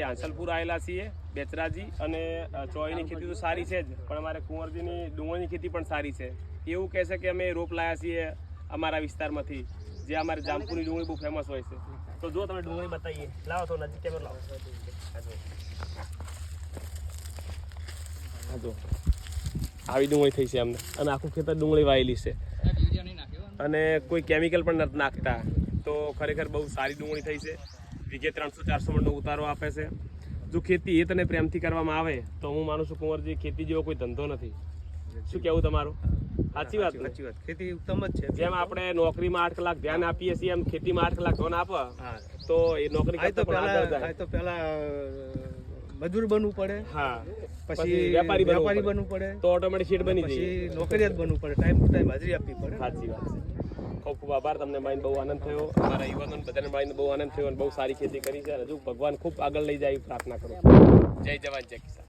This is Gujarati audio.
હાંસલપુર આવેલા છીએ બેચરાજી અને ચોઈની ખેતી તો સારી છે જ, પણ અમારે કુંવરજીની ડુંગળીની ખેતી પણ સારી છે. એવું કહે છે કે અમે રોપ લાયા છીએ અમારા વિસ્તારમાંથી, જે અમારે જામપુરની ડુંગળી બહુ ફેમસ હોય છે. તો જો તમે ડુંગળી બતાવીએ, લાવો તો નજીક કેમેરો લાવો. જો આવી ડુંગળી થઈ છે અમને, અને આખું ખેતર ડુંગળી વાયેલી છે અને કોઈ કેમિકલ પણ નથી નાખતા. તો ખરેખર બહુ સારી ડુંગળી થઈ છે. વીઘે 300-400 મણનો ઉતારો આપે છે. જો ખેતી એ તને પ્રેમથી કરવામાં આવે તો હું માનું છું કુંવરજી ખેતી જેવો કોઈ ધંધો નથી. શું કહેવું તમારું? સાચી વાત. ખેતી ઉત્તમ જ છે. જેમ આપણે નોકરીમાં 8 કલાક ધ્યાન આપીએ છીએ, એમ ખેતીમાં 8 કલાક ધ્યાન આપે તો એ નોકરી કરતા પણ આગળ જાય. તો પહેલા મજૂર બનવું પડે, હા, પછી વેપારી બનવું પડે, તો ઓટોમેટિક શેઠ બની જાય. પછી નોકરિયાત બનવું પડે, ટાઈમ ટુ ટાઈમ હાજરી આપવી પડે. સાચી વાત છે. ખૂબ ખૂબ આભાર. તમને માઇન્ડ બહુ આનંદ થયો. અમારા યુવાનોને બધાને માઇન્ડ બહુ આનંદ થયો અને બહુ સારી ખેતી કરી છે. હજુ ભગવાન ખૂબ આગળ લઈ જાય એવી પ્રાર્થના કરું. જય જવાન જય કિસાન.